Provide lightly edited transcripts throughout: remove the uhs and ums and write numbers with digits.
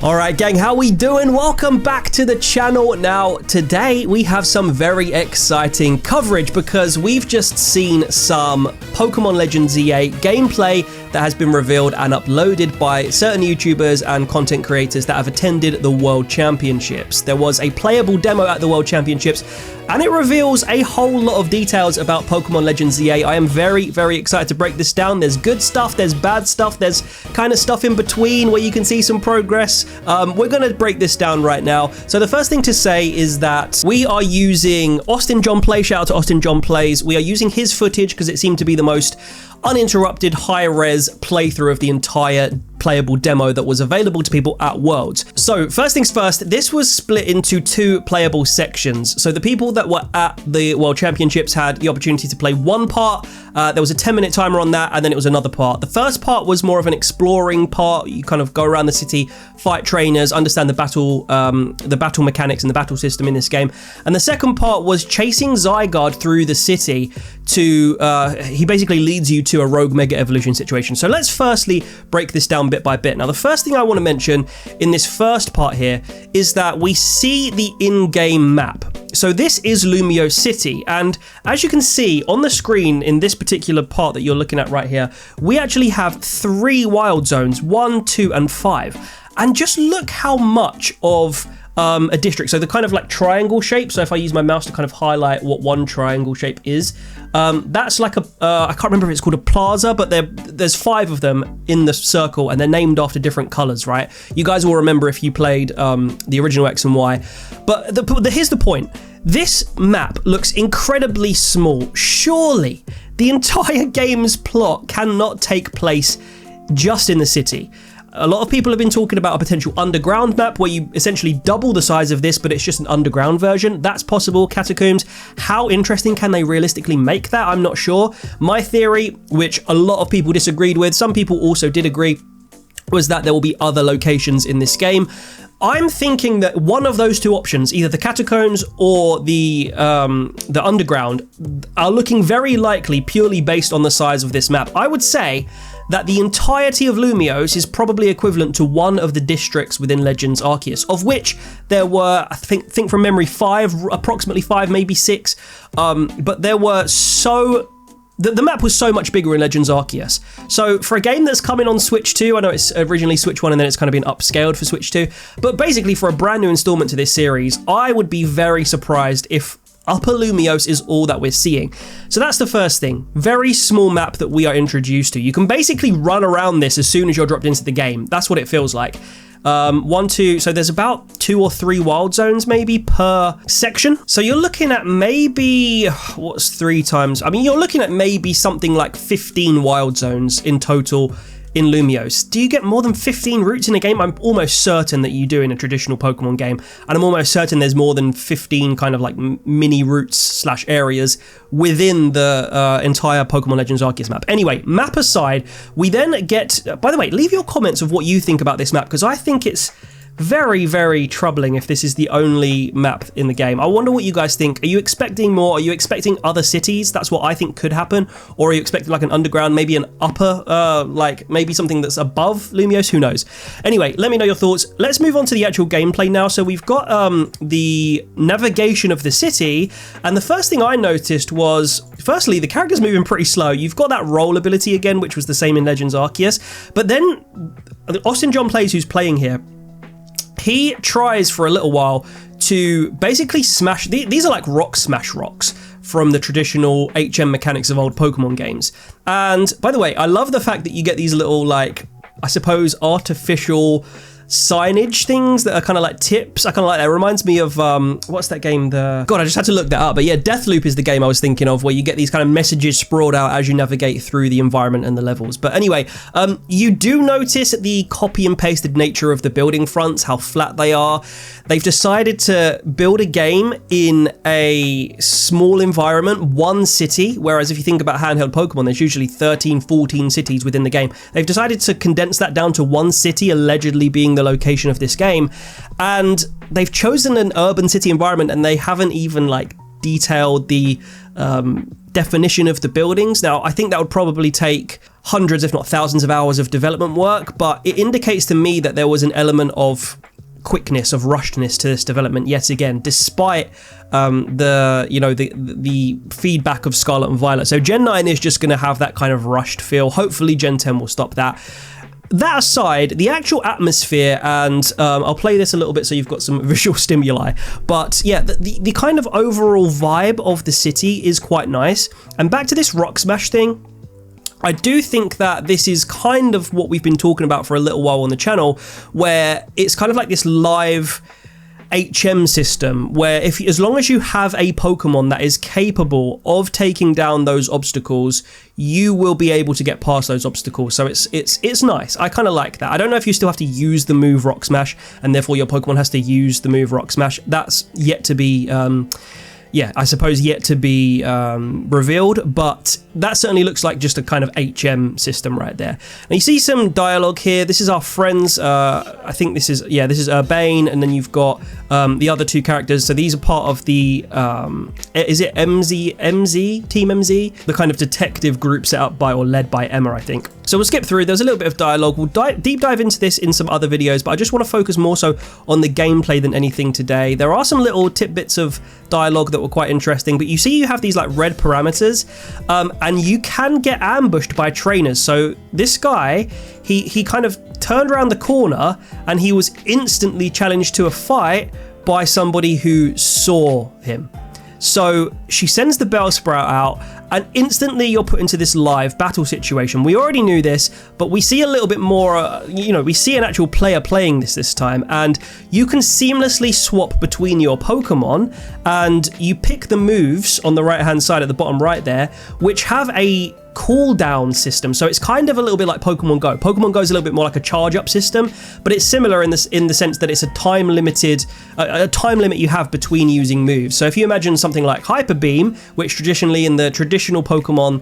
Alright gang, how we doing? Welcome back to the channel. Now, today we have some very exciting coverage because we've just seen some Pokémon Legends Z-A gameplay that has been revealed and uploaded by certain YouTubers and content creators that have attended the World Championships. There was a playable demo at the World Championships and it reveals a whole lot of details about Pokémon Legends Z-A. I am very, very excited to break this down. There's good stuff, there's bad stuff, there's kind of stuff in between where you can see some progress. We're going to break this down right now. So the first thing to say is that we are using Austin John Play. Shout out to Austin John Plays. We are using his footage because it seemed to be the most uninterrupted high-res playthrough of the entire playable demo that was available to people at Worlds. So first things first, this was split into two playable sections. So the people that were at the World Championships had the opportunity to play one part. There was a 10-minute timer on that, and then it was another part. The first part was more of an exploring part. You kind of go around the city, fight trainers, understand the battle mechanics and the battle system in this game. And the second part was chasing Zygarde through the city to, he basically leads you to a rogue mega evolution situation. So let's firstly break this down bit by bit. Now, the first thing I want to mention in this first part here is that we see the in-game map. So this is Lumio City, and as you can see on the screen in this particular part that you're looking at right here, we actually have 3 wild zones, 1, 2, and 5. And just look how much of a district, so the kind of like triangle shape, so if I use my mouse to kind of highlight what one triangle shape is, that's like a, I can't remember if it's called a plaza, but there's 5 of them in the circle and they're named after different colors, right? You guys will remember if you played the original X and Y, but here's the point. This map looks incredibly small. Surely the entire game's plot cannot take place just in the city. A lot of people have been talking about a potential underground map where you essentially double the size of this, but it's just an underground version. That's possible. Catacombs. How interesting can they realistically make that? I'm not sure. My theory, which a lot of people disagreed with, some people also did agree, was that there will be other locations in this game. I'm thinking that one of those two options, either the catacombs or the underground, are looking very likely purely based on the size of this map. I would say that the entirety of Lumios is probably equivalent to one of the districts within Legends Arceus, of which there were, I think from memory, 5, approximately 5, maybe 6, but there were so... The map was so much bigger in Legends Arceus. So for a game that's coming on Switch 2, I know it's originally Switch 1 and then it's kind of been upscaled for Switch 2, but basically for a brand new installment to this series, I would be very surprised if Upper Lumios is all that we're seeing. So that's the first thing. Very small map that we are introduced to. You can basically run around this as soon as you're dropped into the game. That's what it feels like. 1, 2, so there's about 2 or 3 wild zones maybe per section. So you're looking at maybe, what's 3 times? I mean, you're looking at maybe something like 15 wild zones in total in Lumios. Do you get more than 15 routes in a game? I'm almost certain that you do in a traditional Pokemon game, and I'm almost certain there's more than 15 kind of like mini routes / areas within the entire Pokemon Legends Arceus map. Anyway, map aside, we then get, by the way, leave your comments of what you think about this map, because I think it's very, very troubling if this is the only map in the game. I wonder what you guys think. Are you expecting more? Are you expecting other cities? That's what I think could happen. Or are you expecting like an underground, maybe an upper, like maybe something that's above Lumios? Who knows? Anyway, let me know your thoughts. Let's move on to the actual gameplay now. So we've got the navigation of the city. And the first thing I noticed was, firstly, the character's moving pretty slow. You've got that roll ability again, which was the same in Legends Arceus. But then Austin John Plays, who's playing here, he tries for a little while to basically smash... These are like rock smash rocks from the traditional HM mechanics of old Pokemon games. And by the way, I love the fact that you get these little, like, I suppose, artificial signage things that are kind of like tips. I kind of like that. It reminds me of what's that game? God, I just had to look that up. But yeah, Deathloop is the game I was thinking of, where you get these kind of messages sprawled out as you navigate through the environment and the levels. But anyway, you do notice the copy and pasted nature of the building fronts, how flat they are. They've decided to build a game in a small environment, one city, whereas if you think about handheld Pokemon, there's usually 13, 14 cities within the game. They've decided to condense that down to one city, allegedly being the location of this game, and they've chosen an urban city environment, and they haven't even like detailed the definition of the buildings. Now, I think that would probably take hundreds, if not thousands of hours of development work, but it indicates to me that there was an element of quickness, of rushedness to this development yet again, despite the feedback of Scarlet and Violet. So Gen 9 is just going to have that kind of rushed feel. Hopefully Gen 10 will stop that. That aside, the actual atmosphere, and I'll play this a little bit so you've got some visual stimuli, but yeah, the kind of overall vibe of the city is quite nice. And back to this rock smash thing, I do think that this is kind of what we've been talking about for a little while on the channel, where it's kind of like this live HM system where as long as you have a Pokemon that is capable of taking down those obstacles, you will be able to get past those obstacles. So it's nice. I kind of like that. I don't know if you still have to use the move Rock Smash and therefore your Pokemon has to use the move Rock Smash. That's yet to be I suppose yet to be revealed, but that certainly looks like just a kind of HM system right there. Now you see some dialogue here. This is our friends. I think this is Urbane, and then you've got the other two characters. So these are part of the is it MZ Team MZ, the kind of detective group set up by or led by Emma, I think. So we'll skip through. There's a little bit of dialogue. We'll deep dive into this in some other videos, but I just want to focus more so on the gameplay than anything today. There are some little tidbits of dialogue that were quite interesting, but you see you have these like red parameters, and you can get ambushed by trainers. So this guy, he kind of turned around the corner and he was instantly challenged to a fight by somebody who saw him. So she sends the Bellsprout out, and instantly you're put into this live battle situation. We already knew this, but we see a little bit more, we see an actual player playing this time, and you can seamlessly swap between your Pokemon, and you pick the moves on the right-hand side at the bottom right there, which have a cooldown system. So it's kind of a little bit like Pokemon Go. Pokemon Go is a little bit more like a charge-up system, but it's similar in the sense that it's a time limit you have between using moves. So if you imagine something like Hyper Beam, which traditionally in the traditional Pokemon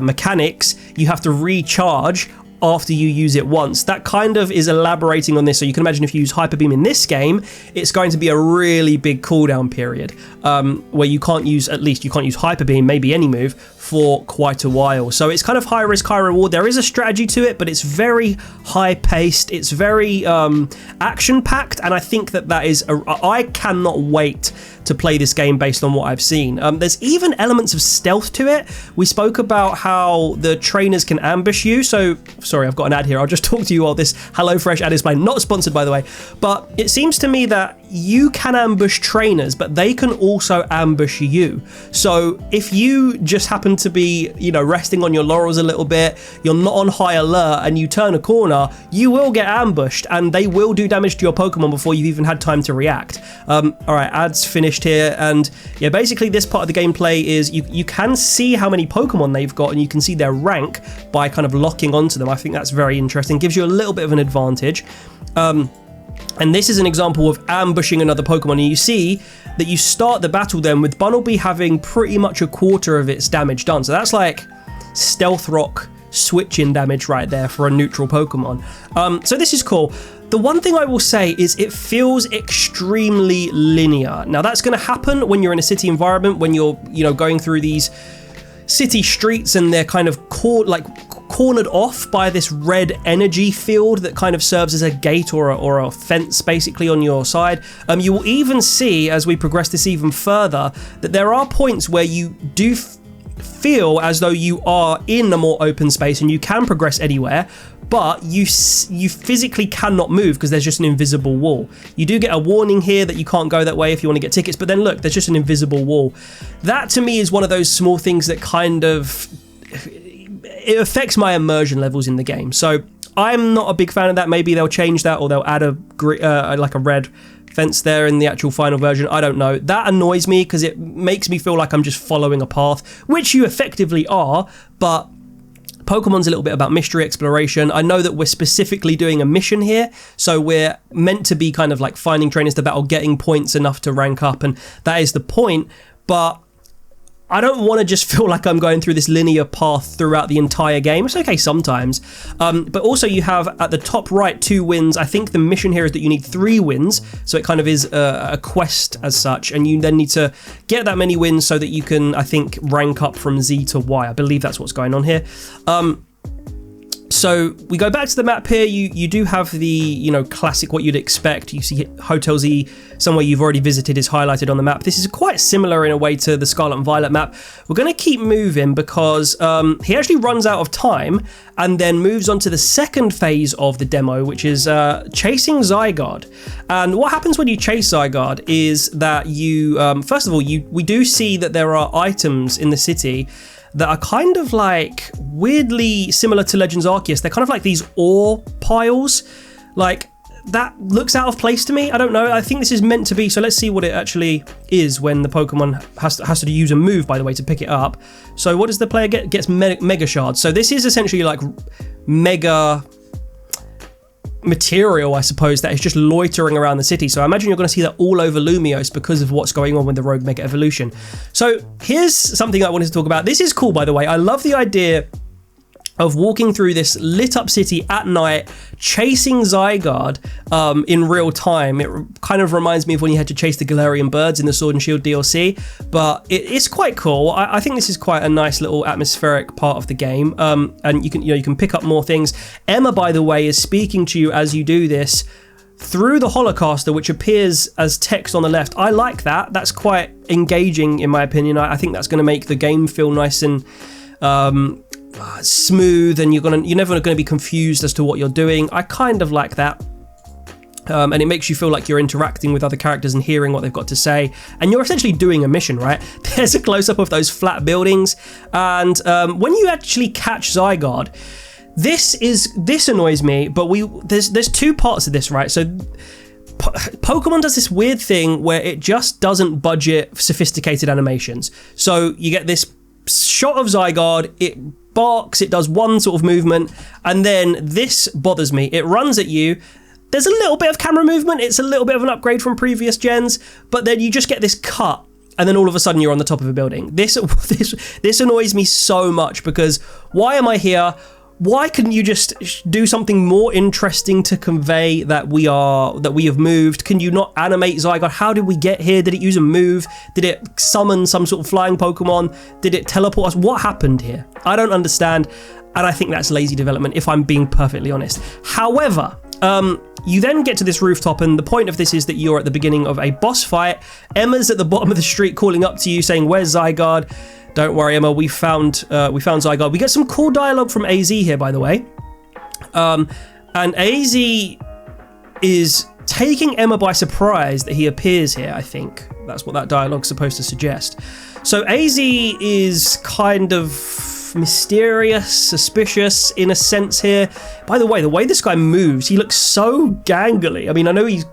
mechanics, you have to recharge after you use it once. That kind of is elaborating on this. So you can imagine if you use Hyper Beam in this game, it's going to be a really big cooldown period where you can't use Hyper Beam, maybe any move, for quite a while. So it's kind of high risk, high reward. There is a strategy to it, but it's very high paced. It's very action packed. And I think that is, I cannot wait to play this game based on what I've seen. There's even elements of stealth to it. We spoke about how the trainers can ambush you. So, sorry, I've got an ad here. I'll just talk to you while this HelloFresh ad is playing. Not sponsored, by the way. But it seems to me that you can ambush trainers, but they can also ambush you. So if you just happen to be, resting on your laurels a little bit, you're not on high alert, and you turn a corner, you will get ambushed, and they will do damage to your Pokemon before you've even had time to react. All right, ads finished here, and yeah, basically this part of the gameplay is you can see how many Pokemon they've got, and you can see their rank by kind of locking onto them. I think that's very interesting. Gives you a little bit of an advantage. And this is an example of ambushing another Pokemon, and you see that you start the battle then with Bunnelby having pretty much a quarter of its damage done. So that's like Stealth Rock switch-in damage right there for a neutral Pokemon. So this is cool. The one thing I will say is it feels extremely linear. Now that's going to happen when you're in a city environment, when you're going through these city streets and they're kind of cornered off by this red energy field that kind of serves as a gate or a fence basically on your side. You will even see, as we progress this even further, that there are points where you do feel as though you are in a more open space and you can progress anywhere, but you physically cannot move because there's just an invisible wall. You do get a warning here that you can't go that way if you want to get tickets, but then look, there's just an invisible wall. That to me is one of those small things that kind of it affects my immersion levels in the game. So I'm not a big fan of that. Maybe they'll change that, or they'll add like a red fence there in the actual final version. I don't know. That annoys me because it makes me feel like I'm just following a path, which you effectively are, but Pokemon's a little bit about mystery exploration. I know that we're specifically doing a mission here, so we're meant to be kind of like finding trainers to battle, getting points enough to rank up, and that is the point, but I don't want to just feel like I'm going through this linear path throughout the entire game. It's okay sometimes. But also you have at the top right 2 wins. I think the mission here is that you need 3 wins. So it kind of is a quest as such. And you then need to get that many wins so that you can, I think, rank up from Z to Y. I believe that's what's going on here. So we go back to the map here. You do have the, you know, classic what you'd expect. You see Hotel Z, somewhere you've already visited, is highlighted on the map. This is quite similar in a way to the Scarlet and Violet map. We're going to keep moving because he actually runs out of time and then moves on to the second phase of the demo, which is chasing Zygarde. And what happens when you chase Zygarde is that you, first of all, we do see that there are items in the city that are kind of like weirdly similar to Legends Arceus. They're kind of like these ore piles. Like, that looks out of place to me. I don't know. I think this is meant to be. So let's see what it actually is when the Pokemon has to use a move, by the way, to pick it up. So what does the player get? Gets Mega Shards. So this is essentially like Mega material, I suppose, that is just loitering around the city. So I imagine you're going to see that all over Lumiose because of what's going on with the Rogue Mega Evolution. So here's something I wanted to talk about. This is cool, by the way. I love the idea of walking through this lit up city at night, chasing Zygarde in real time. It kind of reminds me of when you had to chase the Galarian birds in the Sword and Shield DLC, but it's quite cool. I think this is quite a nice little atmospheric part of the game, and you can pick up more things. Emma, by the way, is speaking to you as you do this through the Holocaster, which appears as text on the left. I like that. That's quite engaging, in my opinion. I think that's going to make the game feel nice and smooth, and you're never going to be confused as to what you're doing. I kind of like that. And it makes you feel like you're interacting with other characters and hearing what they've got to say, and you're essentially doing a mission, right? There's a close-up of those flat buildings, and when you actually catch Zygarde, this annoys me, but there's 2 parts of this, right? So Pokemon does this weird thing where it just doesn't budget sophisticated animations. So you get this shot of Zygarde, it barks, it does one sort of movement, and then this bothers me. It runs at you. There's a little bit of camera movement. It's a little bit of an upgrade from previous gens, but then you just get this cut, and then all of a sudden you're on the top of a building. This annoys me so much, because why am I here? Why couldn't you just do something more interesting to convey that we have moved? Can you not animate Zygarde? How did we get here? Did it use a move? Did it summon some sort of flying Pokemon? Did it teleport us? What happened here? I don't understand, and I think that's lazy development, if I'm being perfectly honest. However, you then get to this rooftop, and the point of this is that you're at the beginning of a boss fight. Emma's at the bottom of the street calling up to you saying, "Where's Zygarde?" Don't worry, Emma, we found Zygarde. We get some cool dialogue from AZ here, by the way. And AZ is taking Emma by surprise that he appears here, I think. That's what that dialogue's supposed to suggest. So AZ is kind of mysterious, suspicious in a sense here. By the way this guy moves, he looks so gangly. I mean, I know he's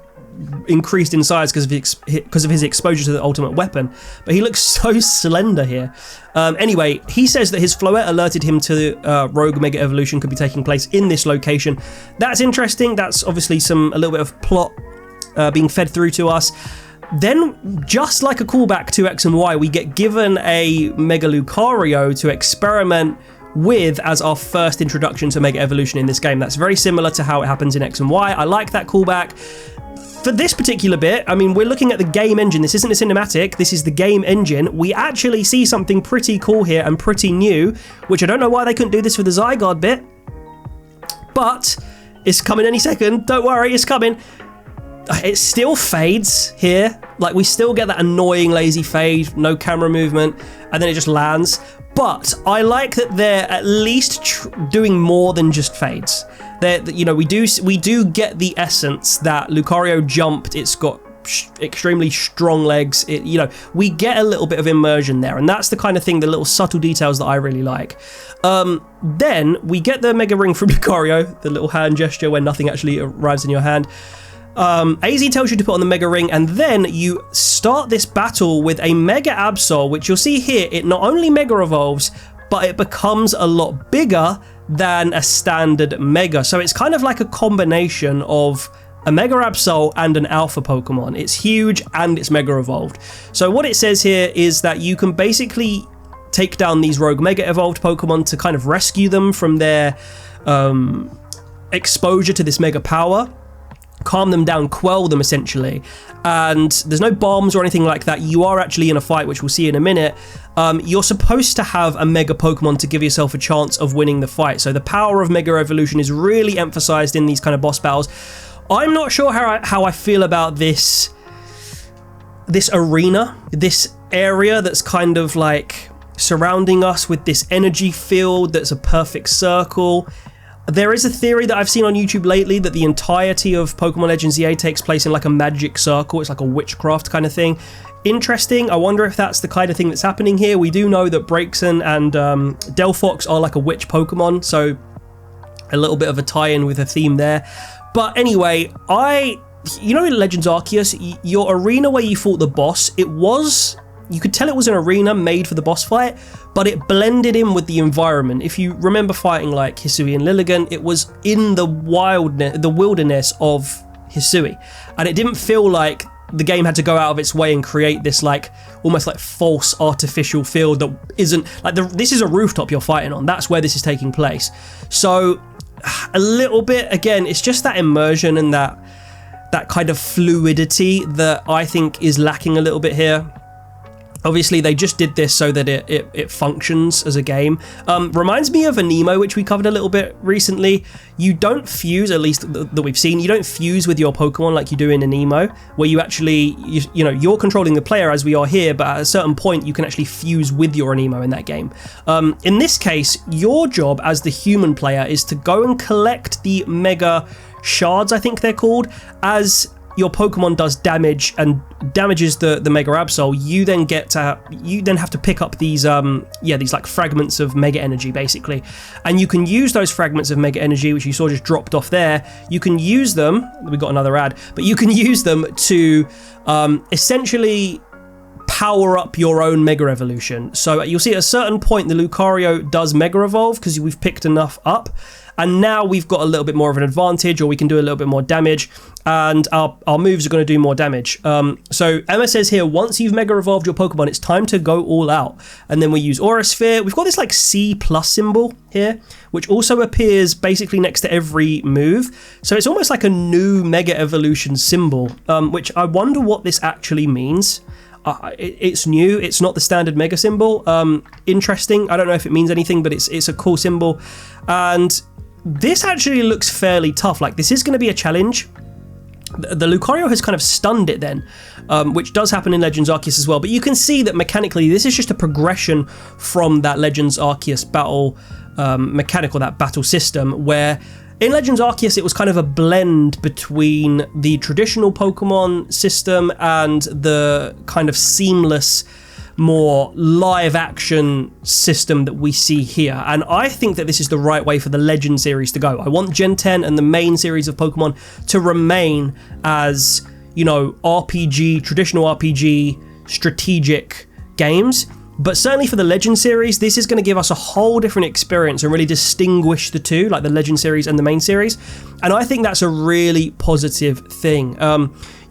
increased in size because of his exposure to the ultimate weapon, but he looks so slender here. Anyway, he says that his Floette alerted him to Rogue Mega Evolution could be taking place in this location. That's interesting. That's obviously a little bit of plot being fed through to us. Then, just like a callback to X and Y, we get given a Mega Lucario to experiment with as our first introduction to Mega Evolution in this game. That's very similar to how it happens in X and Y. I like that callback. For this particular bit, I mean, we're looking at the game engine. This isn't a cinematic, this is the game engine. We actually see something pretty cool here and pretty new, which I don't know why they couldn't do this for the Zygarde bit, but it's coming any second. Don't worry, it's coming. It still fades here. Like, we still get that annoying lazy fade, no camera movement, and then it just lands. But I like that they're at least doing more than just fades. We do get the essence that Lucario jumped. It's got extremely strong legs. We get a little bit of immersion there, and that's the kind of thing, the little subtle details that I really like. Then we get the Mega Ring from Lucario, the little hand gesture when nothing actually arrives in your hand. AZ tells you to put on the Mega Ring, and then you start this battle with a Mega Absol, which you'll see here. It not only Mega Evolves, but it becomes a lot bigger than a standard Mega. So it's kind of like a combination of a Mega Absol, and an Alpha Pokemon. It's huge and it's Mega Evolved. So what it says here is that you can basically take down these Rogue Mega Evolved Pokemon to kind of rescue them from their exposure to this Mega power, calm them down, quell them essentially. And there's no bombs or anything like that. You are actually in a fight, which we'll see in a minute. You're supposed to have a Mega Pokemon to give yourself a chance of winning the fight. So the power of Mega Evolution is really emphasized in these kind of boss battles. I'm not sure how I feel about this arena, this area that's kind of like surrounding us with this energy field that's a perfect circle. There is a theory that I've seen on YouTube lately that the entirety of Pokémon Legends Z-A takes place in like a magic circle. It's like a witchcraft kind of thing. Interesting. I wonder if that's the kind of thing that's happening here. We do know that Braixen and Delphox are like a witch Pokemon, so a little bit of a tie-in with a theme there. But anyway, you know in Legends Arceus, your arena where you fought the boss, you could tell it was an arena made for the boss fight, but it blended in with the environment. If you remember fighting like Hisui and Lilligant, it was in the wilderness of Hisui, and it didn't feel like the game had to go out of its way and create this like almost like false artificial field that isn't like this is a rooftop you're fighting on. That's where this is taking place. So a little bit, again, it's just that immersion and that kind of fluidity that I think is lacking a little bit here. Obviously, they just did this so that it functions as a game. Reminds me of Anemo, which we covered a little bit recently. You don't fuse, at least that we've seen, you don't fuse with your Pokemon like you do in Anemo, where you actually, you're controlling the player as we are here, but at a certain point, you can actually fuse with your Anemo in that game. In this case, your job as the human player is to go and collect the Mega Shards, I think they're called, as your Pokemon does damage and damages the Mega Absol. You then have to pick up these these like fragments of Mega Energy basically, and you can use those fragments of Mega Energy, which you saw just dropped off there. You can use them. We got another ad, but you can use them to essentially power up your own Mega Evolution. So you'll see at a certain point the Lucario does Mega Evolve because we've picked enough up, and now we've got a little bit more of an advantage, or we can do a little bit more damage, and our moves are going to do more damage. So Emma says here, once you've Mega Evolved your Pokemon, it's time to go all out. And then we use Aura Sphere. We've got this like C+ symbol here, which also appears basically next to every move. So it's almost like a new Mega Evolution symbol, which I wonder what this actually means. It's new. It's not the standard Mega symbol. Interesting. I don't know if it means anything, but it's a cool symbol. And this actually looks fairly tough. Like, this is going to be a challenge. The Lucario has kind of stunned it then, which does happen in Legends Arceus as well. But you can see that mechanically, this is just a progression from that Legends Arceus battle mechanical, that battle system, where in Legends Arceus, it was kind of a blend between the traditional Pokemon system and the kind of seamless, more live action system that we see here. And I think that this is the right way for the Legend series to go. I want Gen 10 and the main series of Pokemon to remain as, RPG, traditional RPG, strategic games. But certainly for the Legend series, this is going to give us a whole different experience and really distinguish the two, like the Legend series and the main series. And I think that's a really positive thing.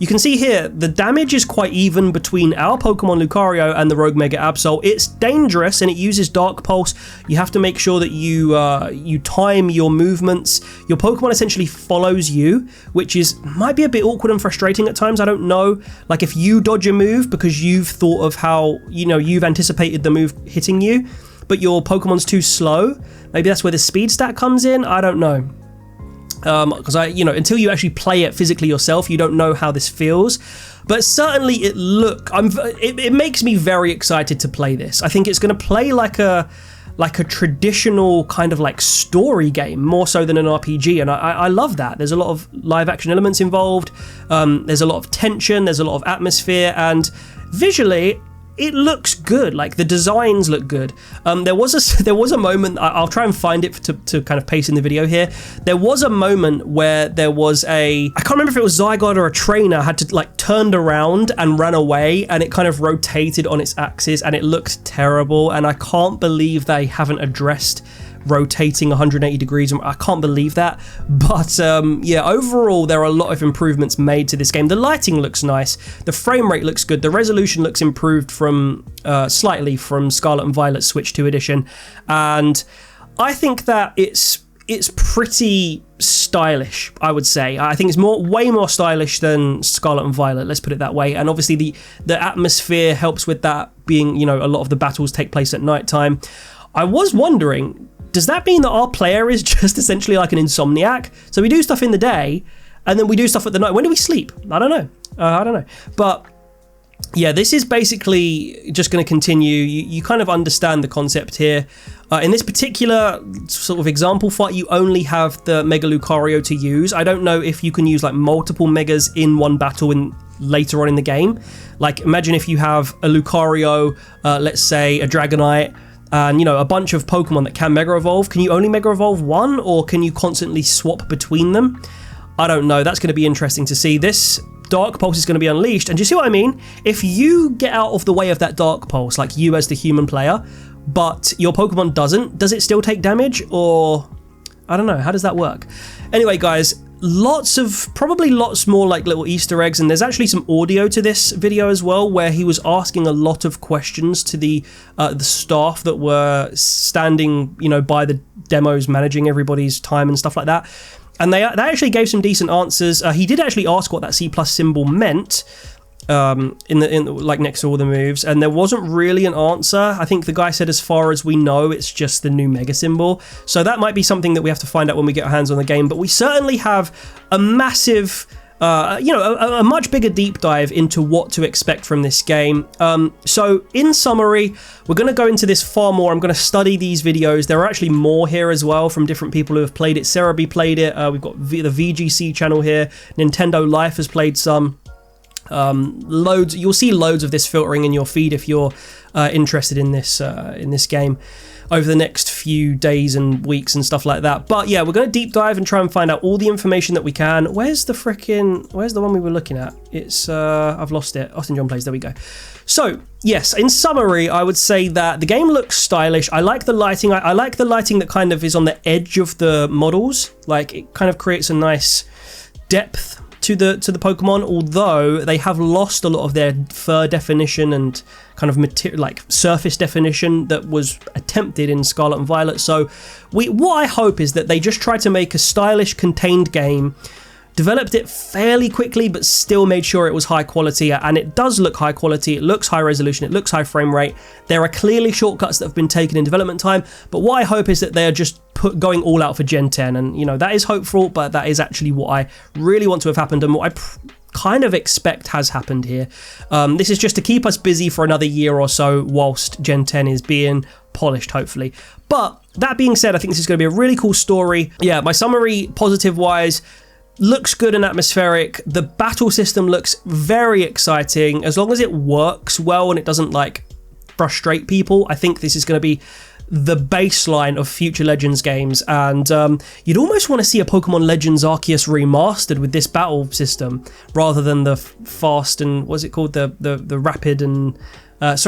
You can see here, the damage is quite even between our Pokemon Lucario and the Rogue Mega Absol. It's dangerous and it uses Dark Pulse. You have to make sure that you time your movements. Your Pokemon essentially follows you, which might be a bit awkward and frustrating at times. I don't know. Like if you dodge a move because you've thought of how, you've anticipated the move hitting you, but your Pokemon's too slow. Maybe that's where the speed stat comes in. I don't know. Because until you actually play it physically yourself, you don't know how this feels. But certainly it makes me very excited to play this. I think it's going to play like a traditional kind of like story game, more so than an RPG, and I love that. There's a lot of live action elements involved. There's a lot of tension. There's a lot of atmosphere, and visually, it looks good. Like the designs look good. There was a moment. I'll try and find it to kind of pace in the video here. There was a moment where there was I can't remember if it was Zygarde or a trainer had to like turned around and ran away, and it kind of rotated on its axis, and it looked terrible. And I can't believe they haven't addressed rotating 180 degrees. I can't believe that. But yeah, overall, there are a lot of improvements made to this game. The lighting looks nice. The frame rate looks good. The resolution looks improved from slightly from Scarlet and Violet Switch 2 edition. And I think that it's pretty stylish, I would say. I think it's way more stylish than Scarlet and Violet, let's put it that way. And obviously the atmosphere helps with that, being, you know, a lot of the battles take place at nighttime. I was wondering, does that mean that our player is just essentially like an insomniac? So we do stuff in the day, and then we do stuff at the night. When do we sleep? I don't know. But yeah, this is basically just going to continue. You kind of understand the concept here. In this particular sort of example fight, you only have the Mega Lucario to use. I don't know if you can use like multiple Megas in one battle later on in the game. Like, imagine if you have a Lucario, let's say a Dragonite, and, you know, a bunch of Pokemon that can Mega Evolve. Can you only Mega Evolve one, or can you constantly swap between them? I don't know. That's going to be interesting to see. This Dark Pulse is going to be unleashed, and do you see what I mean? If you get out of the way of that Dark Pulse, like you as the human player, but your Pokemon doesn't, does it still take damage? Or I don't know, how does that work? Anyway, guys, probably lots more like little Easter eggs, and there's actually some audio to this video as well, where he was asking a lot of questions to the staff that were standing, you know, by the demos, managing everybody's time and stuff like that. And they actually gave some decent answers. He did actually ask what that C+ symbol meant, like next to all the moves, and there wasn't really an answer. I think the guy said, as far as we know, it's just the new Mega symbol. So that might be something that we have to find out when we get our hands on the game. But we certainly have a massive, a much bigger deep dive into what to expect from this game. So in summary, we're going to go into this far more. I'm going to study these videos. There are actually more here as well from different people who have played it. Cerebi played it. We've got the VGC channel here. Nintendo Life has played some. Loads. You'll see loads of this filtering in your feed if you're interested in this game over the next few days and weeks and stuff like that. But yeah, we're going to deep dive and try and find out all the information that we can. Where's the one we were looking at? It's I've lost it. Austin John Plays. There we go. So yes, in summary, I would say that the game looks stylish. I like the lighting. I like the lighting that kind of is on the edge of the models. Like, it kind of creates a nice depth to the Pokemon, although they have lost a lot of their fur definition and kind of like surface definition that was attempted in Scarlet and Violet. So what I hope is that they just try to make a stylish, contained game, developed it fairly quickly, but still made sure it was high quality, and it does look high quality. It looks high resolution, it looks high frame rate. There are clearly shortcuts that have been taken in development time, but what I hope is that they're just going all out for Gen 10, and, you know, that is hopeful, but that is actually what I really want to have happened, and what I kind of expect has happened here. This is just to keep us busy for another year or so whilst Gen 10 is being polished, hopefully. But that being said, I think this is going to be a really cool story. Yeah, my summary, positive wise, looks good and atmospheric. The battle system looks very exciting. As long as it works well and it doesn't like frustrate people, I think this is going to be the baseline of future Legends games. And you'd almost want to see a Pokemon Legends Arceus remastered with this battle system rather than the fast and what's it called, the rapid and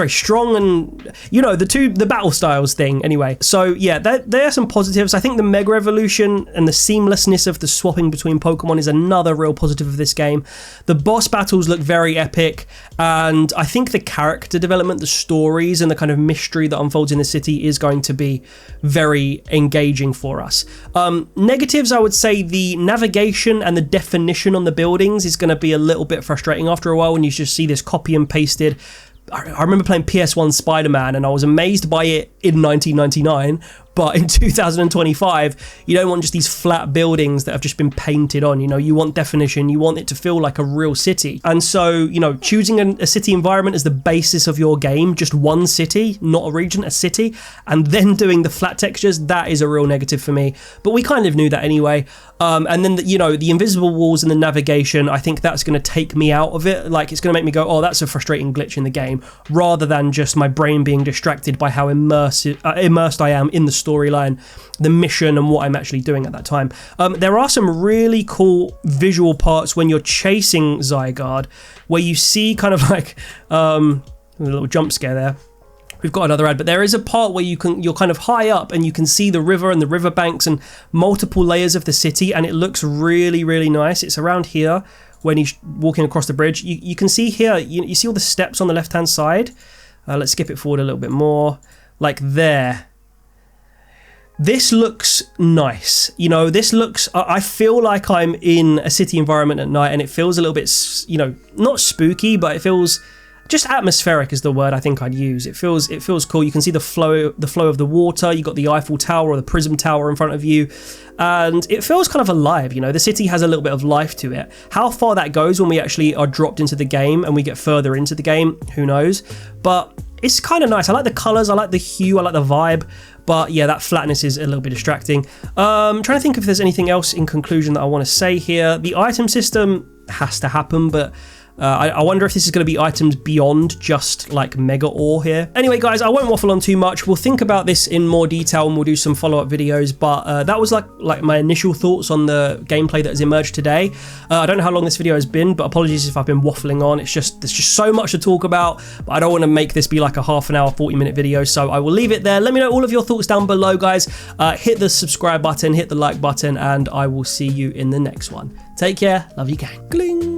strong and, you know, the battle styles thing. Anyway, so yeah, there are some positives. I think the Mega Evolution and the seamlessness of the swapping between Pokemon is another real positive of this game. The boss battles look very epic, and I think the character development, the stories, and the kind of mystery that unfolds in the city is going to be very engaging for us. Negatives, I would say the navigation and the definition on the buildings is going to be a little bit frustrating after a while when you just see this copy and pasted. I remember playing PS1 Spider-Man and I was amazed by it in 1999, but in 2025, you don't want just these flat buildings that have just been painted on. You know, you want definition, you want it to feel like a real city. And so, you know, choosing a city environment as the basis of your game, just one city, not a region, a city, and then doing the flat textures, that is a real negative for me. But we kind of knew that anyway. And then, the invisible walls and the navigation, I think that's going to take me out of it. Like, it's going to make me go, oh, that's a frustrating glitch in the game, rather than just my brain being distracted by how immersed I am in the storyline, the mission, and what I'm actually doing at that time. There are some really cool visual parts when you're chasing Zygarde, where you see kind of like a little jump scare there, we've got another ad, but there is a part where you're kind of high up and you can see the river and the riverbanks and multiple layers of the city, and it looks really, really nice. It's around here when he's walking across the bridge. You can see here, you see all the steps on the left-hand side. Let's skip it forward a little bit more, like there. This looks nice. You know, this looks, I feel like I'm in a city environment at night, and it feels a little bit, you know, not spooky, but it feels just atmospheric is the word I think I'd use. It feels cool. You can see the flow of the water. You got the Eiffel Tower or the Prism Tower in front of you, and it feels kind of alive. You know, the city has a little bit of life to it. How far that goes when we actually are dropped into the game and we get further into the game, who knows? But it's kind of nice. I like the colors, I like the hue, I like the vibe. But yeah, that flatness is a little bit distracting. Trying to think if there's anything else in conclusion that I want to say here. The item system has to happen, but I wonder if this is going to be items beyond just like Mega Ore here. Anyway, guys, I won't waffle on too much. We'll think about this in more detail and we'll do some follow-up videos. But that was like my initial thoughts on the gameplay that has emerged today. I don't know how long this video has been, but apologies if I've been waffling on. There's just so much to talk about, but I don't want to make this be like a half an hour, 40-minute video. So I will leave it there. Let me know all of your thoughts down below, guys. Hit the subscribe button, hit the like button, and I will see you in the next one. Take care. Love you, gang. Gling.